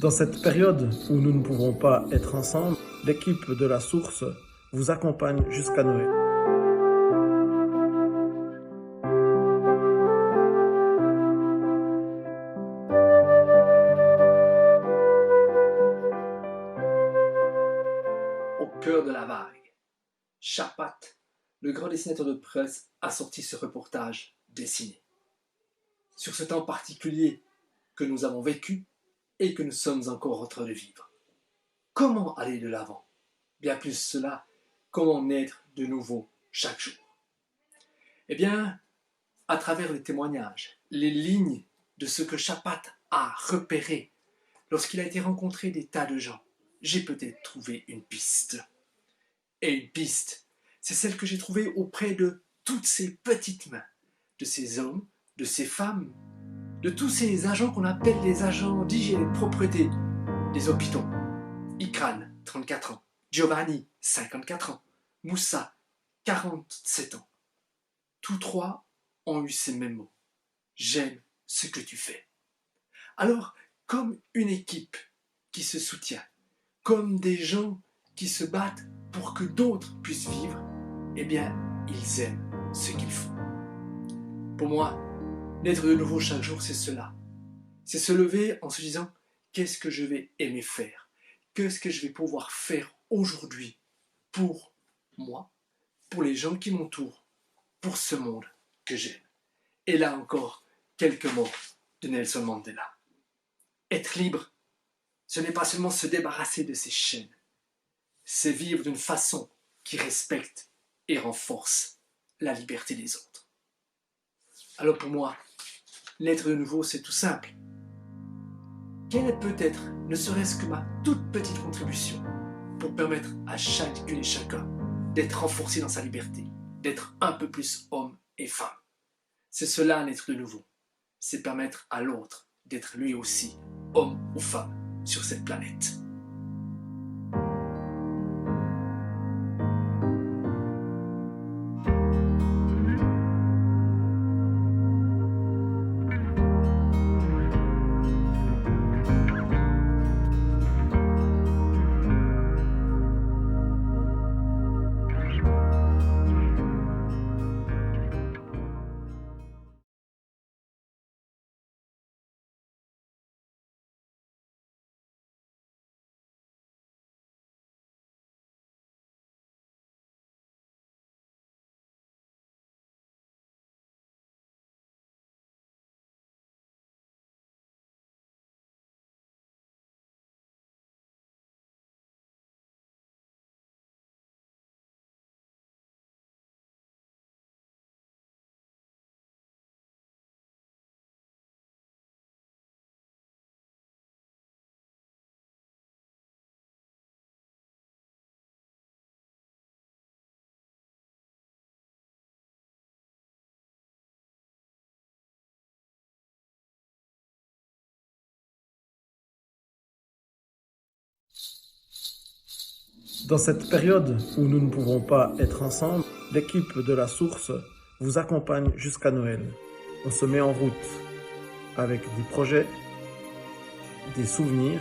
Dans cette période où nous ne pouvons pas être ensemble, l'équipe de la Source vous accompagne jusqu'à Noël. Au cœur de la vague, Chapat, le grand dessinateur de presse, a sorti ce reportage dessiné. Sur ce temps particulier que nous avons vécu et que nous sommes encore en train de vivre. Comment aller de l'avant? Bien plus cela, comment naître de nouveau chaque jour? Eh bien, à travers les témoignages, les lignes de ce que Chapat a repéré lorsqu'il a été rencontré des tas de gens, j'ai peut-être trouvé une piste. Et une piste, c'est celle que j'ai trouvée auprès de toutes ces petites mains, de ces hommes, de ces femmes, de tous ces agents qu'on appelle les agents d'hygiène et de propreté des hôpitaux. Ikran, 34 ans. Giovanni, 54 ans. Moussa, 47 ans. Tous trois ont eu ces mêmes mots. J'aime ce que tu fais. Alors, comme une équipe qui se soutient, comme des gens qui se battent pour que d'autres puissent vivre, eh bien, ils aiment ce qu'ils font. Pour moi, naître de nouveau chaque jour, c'est cela. C'est se lever en se disant, qu'est-ce que je vais aimer faire? Qu'est-ce que je vais pouvoir faire aujourd'hui pour moi, pour les gens qui m'entourent, pour ce monde que j'aime? Et là encore, quelques mots de Nelson Mandela. Être libre, ce n'est pas seulement se débarrasser de ses chaînes, c'est vivre d'une façon qui respecte et renforce la liberté des autres. Alors pour moi, naître de nouveau, c'est tout simple. Quelle est peut-être, ne serait-ce que ma toute petite contribution pour permettre à chacune et chacun d'être renforcé dans sa liberté, d'être un peu plus homme et femme. C'est cela, naître de nouveau. C'est permettre à l'autre d'être lui aussi homme ou femme sur cette planète. Dans cette période où nous ne pouvons pas être ensemble, l'équipe de la Source vous accompagne jusqu'à Noël. On se met en route avec des projets, des souvenirs